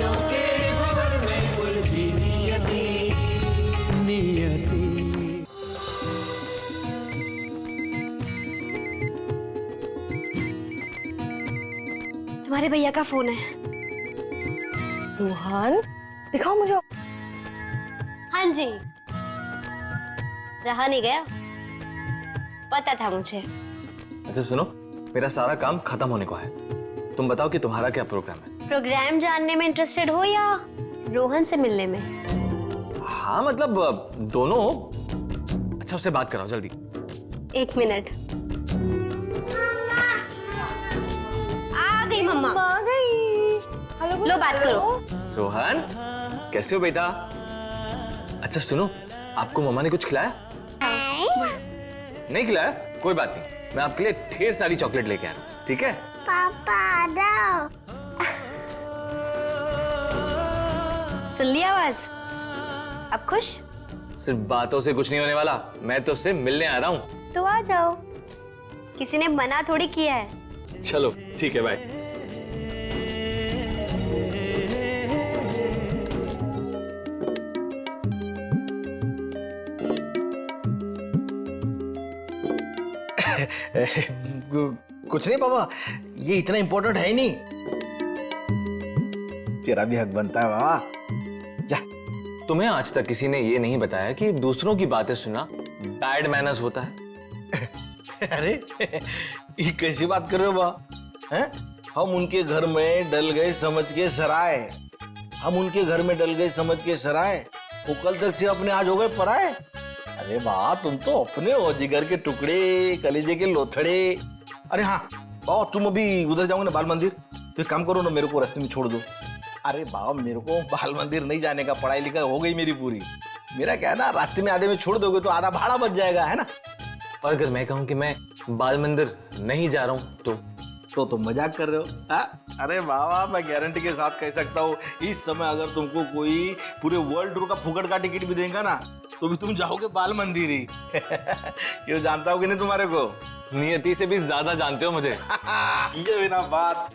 ख्वाहिशों के भंवर में उलझी नियति नियति। तुम्हारे भैया का फोन है। रोहन, दिखाओ मुझे। हाँ जी, रहा नहीं गया, पता था मुझे। अच्छा सुनो, मेरा सारा काम खत्म होने को है, तुम बताओ कि तुम्हारा क्या प्रोग्राम है? प्रोग्राम जानने में इंटरेस्टेड हो या रोहन से मिलने में? हाँ मतलब दोनों। अच्छा उससे बात कराओ जल्दी। 1 मिनट। आ गई मम्मा। आ गई। हेलो, लो बात करो। रोहन कैसे हो बेटा? अच्छा सुनो, आपको मम्मा ने कुछ खिलाया? नहीं खिलाया? कोई बात नहीं, मैं आपके लिए ढेर सारी चॉकलेट लेके आ रहा हूँ, ठीक है? पापा दो। सुन लिया आवाज? अब खुश? सिर्फ बातों से कुछ नहीं होने वाला, मैं तो उससे मिलने आ रहा हूँ। तो आ जाओ, किसी ने मना थोड़ी किया है। चलो ठीक है, बाय। कुछ नहीं पापा, ये इतना इंपॉर्टेंट है ही नहीं। तेरा भी हक बनता है बाबा, जा। तुम्हें आज तक किसी ने ये नहीं बताया कि दूसरों की बातें सुनना बैड मैनर्स होता है? अरे ये कैसी बात कर रहे हो बा? हैं? हम उनके घर में डल गए समझ के सराय, हम उनके घर में डल गए समझ के सराय, वो कल तक से अपने आज हो गए पराए। अरे बा, तुम तो अपने हो, जिगर के टुकड़े, कलेजे के लोथड़े। अरे हाँ बाबा, तुम अभी उधर जाओगे ना बाल मंदिर, तो एक काम करो ना, मेरे को रास्ते में छोड़ दो। अरे बाबा, मेरे को बाल मंदिर नहीं जाने का, पढ़ाई लिखाई हो गई मेरी पूरी। मेरा क्या है ना, रास्ते में आधे में छोड़ दोगे तो आधा भाड़ा बच जाएगा, है ना? और अगर मैं कहूँ कि मैं बाल मंदिर नहीं जा रहा हूँ तो तुम मजाक कर रहे हो? अरे बाबा, मैं गारंटी के साथ कह सकता हूँ, इस समय अगर तुमको कोई पूरे वर्ल्ड टूर का फुकट का टिकट भी देगा ना, तो भी तुम जाओगे बाल मंदिर ही। क्यों, जानता हो कि नहीं तुम्हारे को? नियति से भी ज्यादा जानते हो मुझे। ये बिना बात।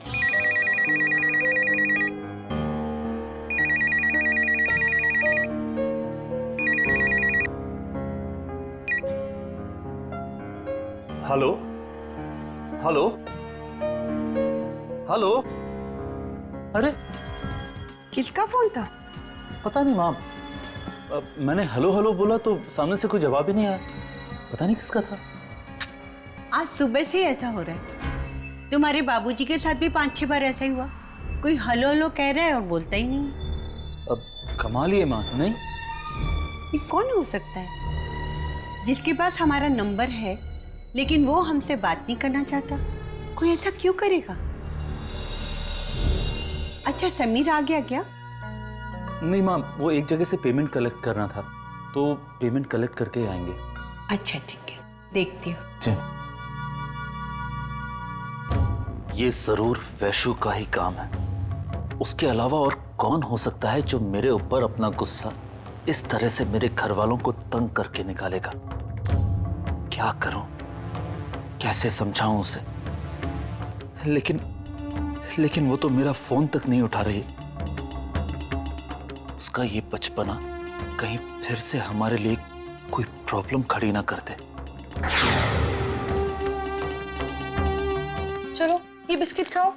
Hello hello hello. अरे किसका फोन था? पता नहीं माम, मैंने हेलो हेलो बोला तो सामने से कोई जवाब ही नहीं आया, पता नहीं किसका था। आज सुबह से ही ऐसा हो रहा है। तुम्हारे बाबूजी के साथ भी 5-6 बार ऐसा ही हुआ, कोई हेलो हेलो कह रहा है और बोलता ही नहीं। अब कमाल ही है मां, नहीं? ये कौन हो सकता है जिसके पास हमारा नंबर है लेकिन वो हमसे बात नहीं करना चाहता? कोई ऐसा क्यों करेगा? अच्छा, समीर आ गया क्या? नहीं माम, वो एक जगह से पेमेंट कलेक्ट करना था, तो पेमेंट कलेक्ट करके आएंगे। अच्छा ठीक है, देखती हूँ। जी। ये जरूर वैशु का ही काम है, उसके अलावा और कौन हो सकता है जो मेरे ऊपर अपना गुस्सा इस तरह से मेरे घर वालों को तंग करके निकालेगा? क्या करूं, कैसे समझाऊं उसे? लेकिन वो तो मेरा फोन तक नहीं उठा रही। उसका ये बचपना कहीं फिर से हमारे लिए कोई प्रॉब्लम खड़ी ना कर दे। चलो ये बिस्किट खाओ।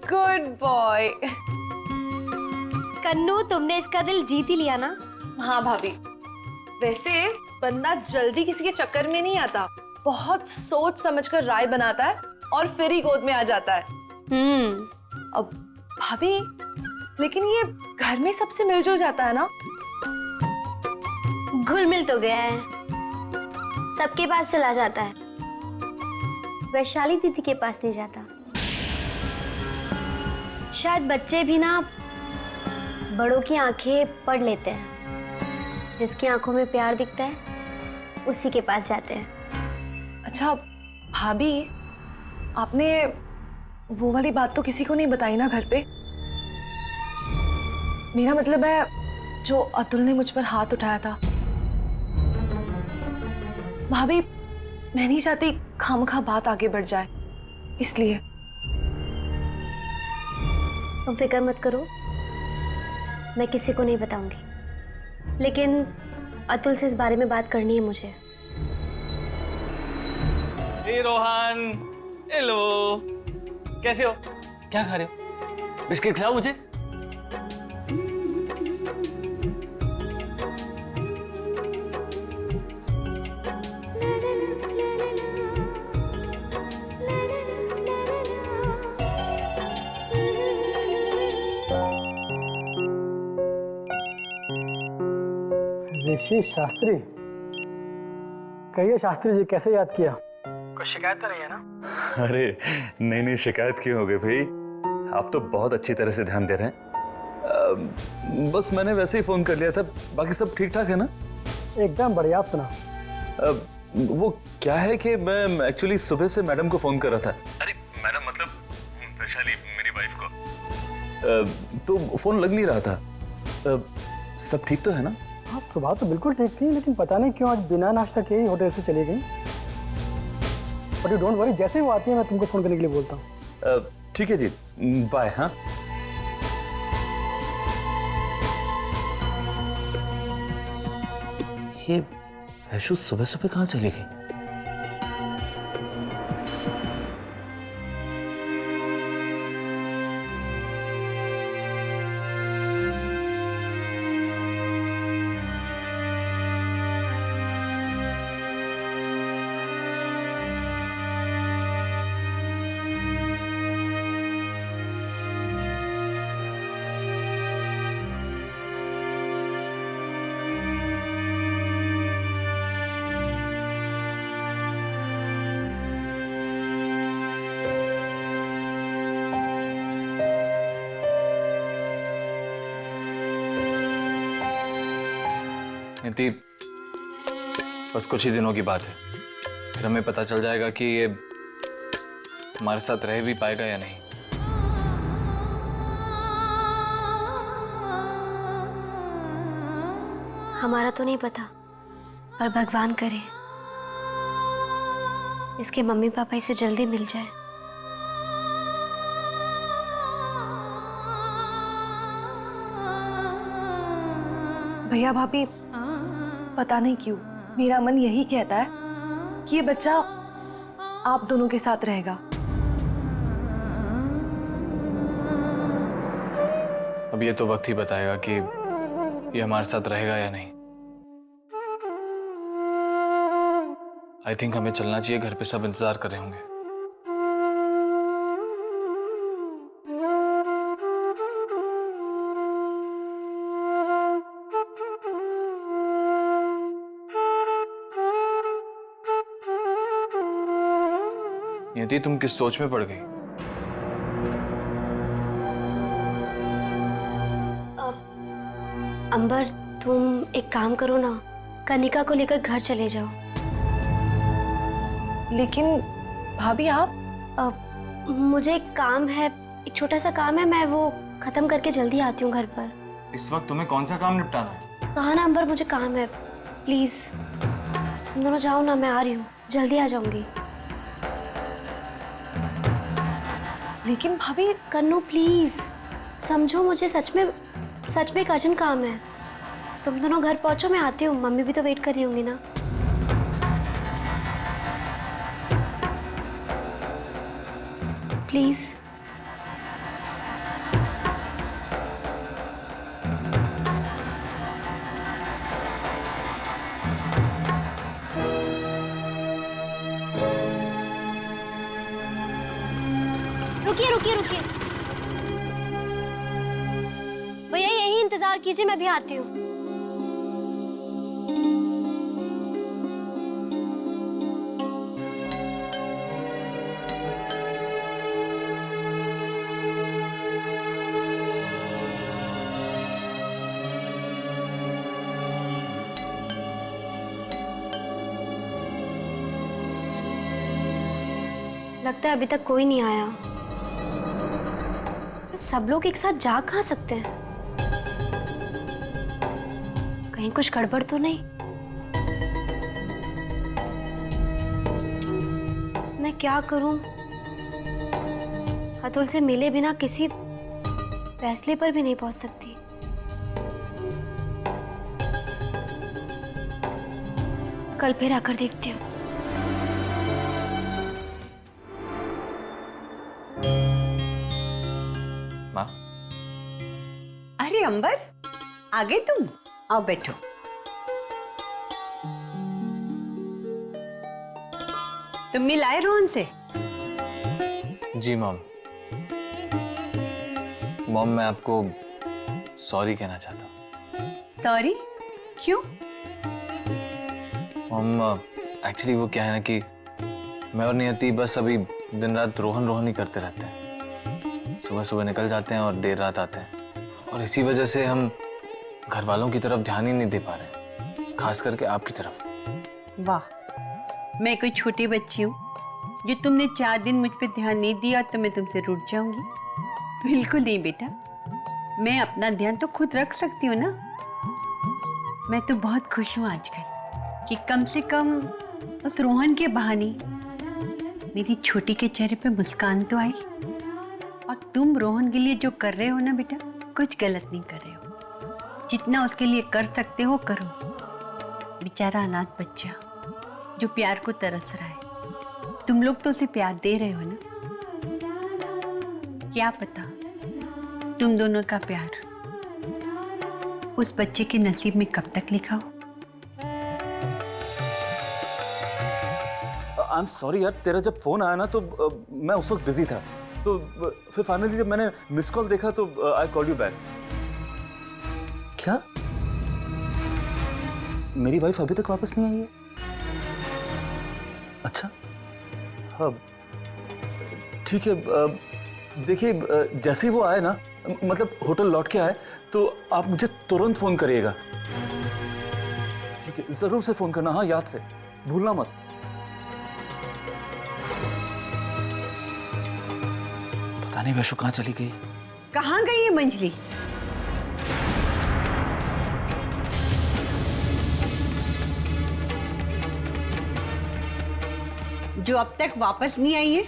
Good boy. कन्नू, तुमने इसका दिल जीत ही लिया ना? हाँ भाभी, वैसे बंदा जल्दी किसी के चक्कर में नहीं आता, बहुत सोच समझकर राय बनाता है और फिर ही गोद में आ जाता है। अब भाभी, लेकिन ये घर में सबसे मिलजुल जाता है ना? घुल मिल तो गया है, सबके पास चला जाता है, वैशाली दीदी के पास नहीं जाता। शायद बच्चे भी ना बड़ों की आंखें पढ़ लेते हैं, जिसकी आंखों में प्यार दिखता है उसी के पास जाते हैं। अच्छा भाभी, आपने वो वाली बात तो किसी को नहीं बताई ना घर पे? मेरा मतलब है जो अतुल ने मुझ पर हाथ उठाया था। भाभी, मैं नहीं चाहती खामखा बात आगे बढ़ जाए, इसलिए। तुम फिक्र मत करो, मैं किसी को नहीं बताऊंगी, लेकिन अतुल से इस बारे में बात करनी है मुझे। हे रोहन, हेलो, कैसे हो? क्या खा रहे हो? बिस्किट खिलाओ मुझे। ऋषि शास्त्री, कहिए शास्त्री जी, कैसे याद किया? कोई शिकायत तो नहीं है ना? अरे नहीं नहीं, शिकायत क्यों हो गई भाई? आप तो बहुत अच्छी तरह से ध्यान दे रहे हैं। बस मैंने वैसे ही फोन कर लिया था, बाकी सब ठीक ठाक है ना? एकदम बढ़िया। आप सुना? वो क्या है कि मैं एक्चुअली सुबह से मैडम को फोन कर रहा था। अरे मैडम मतलब वैशाली, मेरी वाइफ को, तो फोन लग नहीं रहा था। सब ठीक तो है ना? हाँ, सुबह तो बिल्कुल ठीक थी, लेकिन पता नहीं क्यों आज बिना नाश्ता किए ही होटल से चली गई। बट यू डोंट वरी, जैसे ही वो आती है मैं तुमको फोन करने के लिए बोलता हूँ। ठीक है जी, बाय। हाँ, ये वैशु सुबह सुबह कहाँ चली गई? नीति, बस कुछ ही दिनों की बात है, फिर हमें पता चल जाएगा कि ये हमारे साथ रह भी पाएगा या नहीं। हमारा तो नहीं पता, पर भगवान करे इसके मम्मी पापा इसे जल्दी मिल जाए। भैया भाभी, पता नहीं क्यों मेरा मन यही कहता है कि ये बच्चा आप दोनों के साथ रहेगा। अब ये तो वक्त ही बताएगा कि ये हमारे साथ रहेगा या नहीं। आई थिंक हमें चलना चाहिए, घर पे सब इंतजार कर रहे होंगे। यदि तुम किस सोच में पड़ गई? अंबर, तुम एक काम करो ना, कनिका को लेकर घर चले जाओ। लेकिन भाभी आप? मुझे एक काम है, एक छोटा सा काम है, मैं वो खत्म करके जल्दी आती हूँ घर पर। इस वक्त तुम्हें कौन सा काम निपटाना है? कहा ना अंबर, मुझे काम है, प्लीज तुम दोनों जाओ ना, मैं आ रही हूँ, जल्दी आ जाऊंगी। लेकिन भाभी। कन्नू प्लीज समझो मुझे, सच में एक अर्जेंट काम है। तुम दोनों घर पहुंचो, मैं आती हूँ, मम्मी भी तो वेट कर रही होंगी ना। प्लीज। रुकिए रुकिए रुकिए, भैया यही इंतजार कीजिए, मैं भी आती हूँ। लगता है अभी तक कोई नहीं आया। सब लोग एक साथ जा कहाँ सकते हैं? कहीं कुछ गड़बड़ तो नहीं? मैं क्या करूं? अतुल से मिले बिना किसी फैसले पर भी नहीं पहुंच सकती। कल फिर आकर देखती हूँ। माँ, अरे अंबर, आ गए तुम? आओ बैठो। तुम मिल आए रोहन से? जी मॉम। मॉम, मैं आपको सॉरी कहना चाहता हूँ। सॉरी? क्यों? मॉम, एक्चुअली वो क्या है ना कि मैं और नियति बस अभी दिन रात रोहन रोहन ही करते रहते हैं। सुबह सुबह निकल जाते हैं और देर रात आते हैं, और इसी वजह से हम घर वालों की तरफ ध्यान ही नहीं दे पा रहे, खास करके आपकी तरफ। वाह, मैं कोई छोटी बच्ची हूँ जो तुमने 4 दिन मुझ पे ध्यान नहीं दिया तो मैं तुमसे रूठ जाऊंगी? बिल्कुल नहीं बेटा, मैं अपना ध्यान तो खुद रख सकती हूँ ना। मैं तो बहुत खुश हूँ आजकल कि कम से कम उस रोहन के बहाने मेरी छोटी के चेहरे पे मुस्कान तो आई। और तुम रोहन के लिए जो कर रहे हो ना बेटा, कुछ गलत नहीं कर रहे हो। जितना उसके लिए कर सकते हो करो। बेचारा अनाथ बच्चा जो प्यार को तरस रहा है, तुम लोग तो उसे प्यार दे रहे हो ना। क्या पता तुम दोनों का प्यार उस बच्चे के नसीब में कब तक लिखा हो। आई एम सॉरी यार, तेरा जब फोन आया ना तो मैं उस वक्त बिजी था, तो फिर फाइनली जब मैंने मिस कॉल देखा तो आई कॉल यू बैक। क्या मेरी वाइफ अभी तक वापस नहीं आई है? अच्छा, हाँ ठीक है। देखिए, जैसे ही वो आए ना, मतलब होटल लौट के आए, तो आप मुझे तुरंत फोन करिएगा। ठीक है, जरूर से फोन करना, हाँ याद से, भूलना मत। पता नहीं वैशु कहाँ चली गई। कहाँ गई है मंजली? जो अब तक वापस नहीं आई है?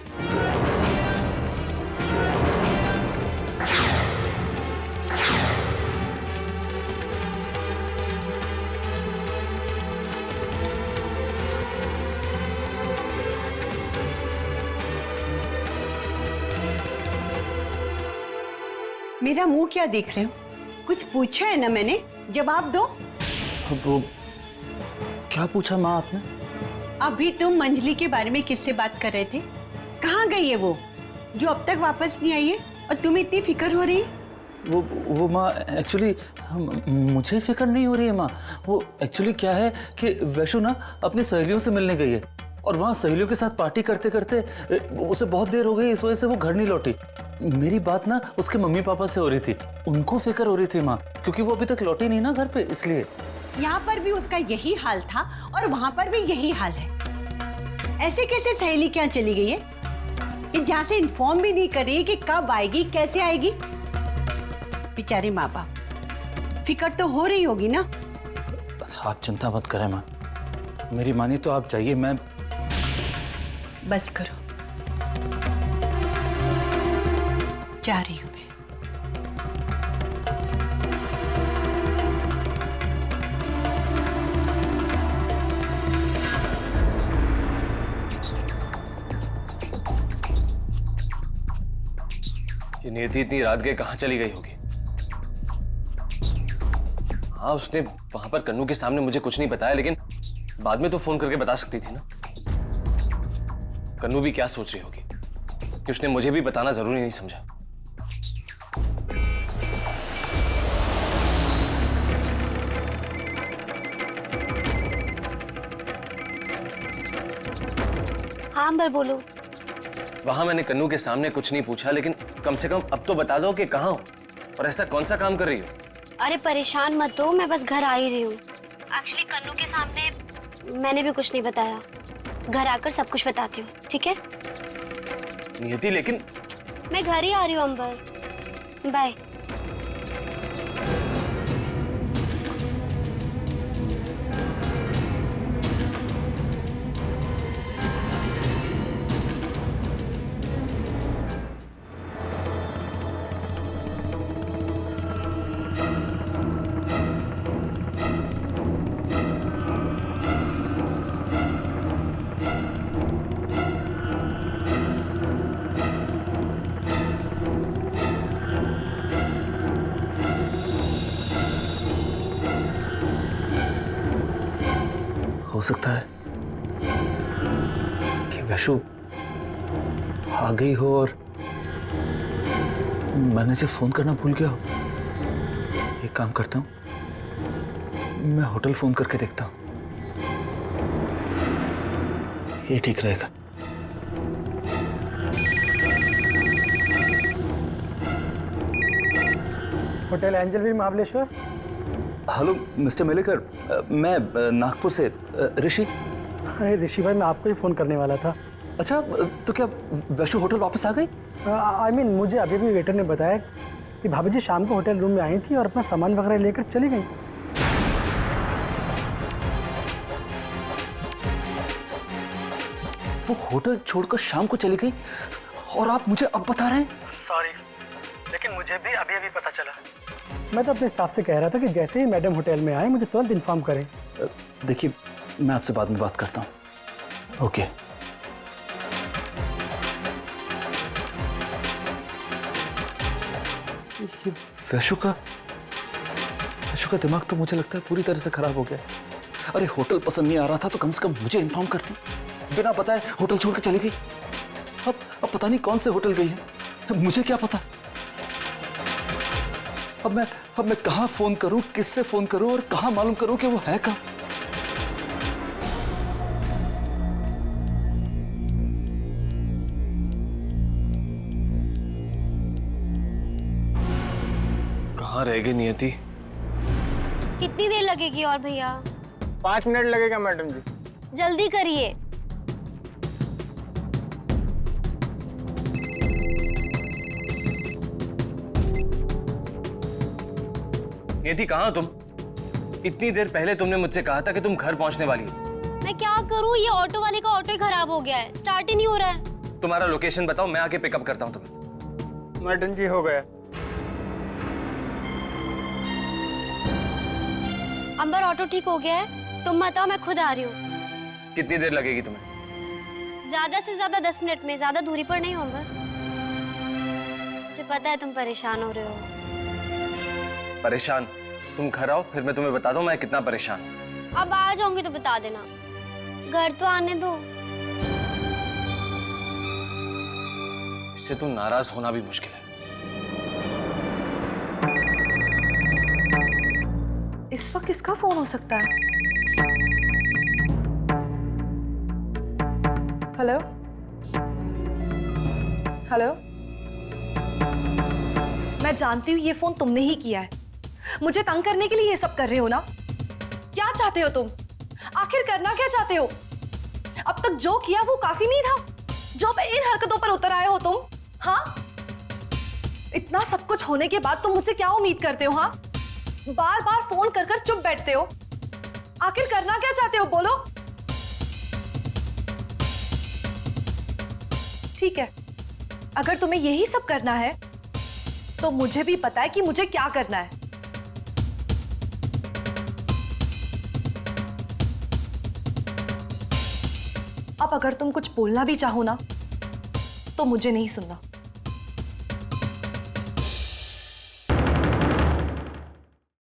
मेरा मुंह क्या देख रहे हो? कुछ पूछा है ना मैंने, जवाब दो। वो क्या पूछा माँ आपने? अभी तुम मंजली के बारे में किससे बात कर रहे थे? कहाँ गई है वो जो अब तक वापस नहीं आई है और तुम्हें इतनी फिक्र हो रही है? वो माँ एक्चुअली मुझे फिक्र नहीं हो रही है माँ। वो एक्चुअली क्या है कि वैशु ना अपनी सहेलियों से मिलने गई है, और वहाँ सहेलियों के साथ पार्टी करते करते उसे बहुत देर हो गई, इस वजह से वो घर नहीं लौटी। मेरी बात ना उसके मम्मी पापा से हो रही थी, उनको फिक्र हो रही थी माँ, क्योंकि वो अभी तक लौटी नहीं ना घर पे, इसलिए। यहाँ पर भी उसका यही हाल था और वहां पर भी यही हाल है। ऐसे कैसे सहेली क्या चली गई है कि जहाँ से इन्फॉर्म भी नहीं कर रही कि कब आएगी, कैसे आएगी? बेचारे माँ बाप, फिक्र तो हो रही होगी ना। आप चिंता मत करें माँ, मेरी मानी तो आप जाइए, मैं बस करो, जा रही हूँ मैं। ये नियति इतनी रात गए कहाँ चली गई होगी? हाँ, उसने वहां पर कन्नू के सामने मुझे कुछ नहीं बताया, लेकिन बाद में तो फोन करके बता सकती थी ना। कन्नू भी क्या सोच रही होगी कि उसने मुझे भी बताना जरूरी नहीं समझा। हाँ अंबर, बोलो। वहां मैंने कन्नू के सामने कुछ नहीं पूछा, लेकिन कम से कम अब तो बता दो कि कहाँ हो और ऐसा कौन सा काम कर रही हो। अरे परेशान मत हो, मैं बस घर आ ही रही हूँ। एक्चुअली कन्नू के सामने मैंने भी कुछ नहीं बताया, घर आकर सब कुछ बताती हूँ, ठीक है? नियति, लेकिन मैं घर ही आ रही हूँ अंबर, बाय। हो सकता है कि वैशु आ गई हो और मैंने इसे फोन करना भूल गया हो। एक काम करता हूँ, मैं होटल फोन करके देखता हूँ, ये ठीक रहेगा। Hotel Angel view Mahabaleshwar. Hello mister Melekar, मैं नागपुर से ऋषि। अरे ऋषि भाई, मैं आपको ही फ़ोन करने वाला था। अच्छा, तो क्या वैशु होटल वापस आ गई? आई मीन मुझे अभी भी वेटर ने बताया कि भाभी जी शाम को होटल रूम में आई थी और अपना सामान वगैरह लेकर चली गई। वो होटल छोड़कर शाम को चली गई और आप मुझे अब बता रहे हैं? सॉरी, लेकिन मुझे भी अभी अभी पता चला। मैं तो अपने स्टाफ से कह रहा था कि जैसे ही मैडम होटल में आए मुझे तुरंत इन्फॉर्म करें। देखिए, मैं आपसे बाद में बात करता हूँ। ओके। ये वैशु का दिमाग तो मुझे लगता है पूरी तरह से खराब हो गया। अरे होटल पसंद नहीं आ रहा था तो कम से कम मुझे इन्फॉर्म करती, बिना बताए होटल छोड़कर चली गई। अब पता नहीं कौन से होटल गई है, मुझे क्या पता। अब मैं कहाँ फोन करूं, किससे फोन करूं और कहाँ मालूम करूं कि वो है कहाँ। कहाँ रह गई नियति? कितनी देर लगेगी और भैया? 5 मिनट लगेगा मैडम जी। जल्दी करिए। नियति, कहाँ हो तुम? इतनी देर पहले तुमने मुझसे कहा था कि तुम घर पहुंचने वाली हो। मैं क्या करूं, ये ऑटो वाले का ऑटो ही खराब हो गया है, स्टार्ट ही नहीं हो रहा है। तुम्हारा लोकेशन बताओ, मैं आके पिकअप करता हूँ तुम्हें। मैडम जी हो गया। अंबर, ऑटो ठीक हो गया है, तुम बताओ, मैं खुद आ रही हूँ। कितनी देर लगेगी तुम्हें? ज्यादा से ज्यादा 10 मिनट में, ज्यादा दूरी पर नहीं हो अंबर। मुझे पता है तुम परेशान हो रहे हो। परेशान? तुम घर आओ, फिर मैं तुम्हें बता दूं मैं कितना परेशान। अब आ जाऊंगी तो बता देना, घर तो आने दो। इससे तो नाराज होना भी मुश्किल है। इस वक्त किसका फोन हो सकता है? हेलो हेलो, मैं जानती हूँ ये फोन तुमने ही किया है। मुझे तंग करने के लिए ये सब कर रहे हो ना? क्या चाहते हो तुम? आखिर करना क्या चाहते हो? अब तक जो किया वो काफी नहीं था, जो अब इन हरकतों पर उतर आए हो तुम? हाँ, इतना सब कुछ होने के बाद तुम मुझसे क्या उम्मीद करते हो? हाँ, बार बार फोन कर कर चुप बैठते हो। आखिर करना क्या चाहते हो, बोलो। ठीक है, अगर तुम्हें यही सब करना है तो मुझे भी पता है कि मुझे क्या करना है। अब अगर तुम कुछ बोलना भी चाहो ना तो मुझे नहीं सुनना।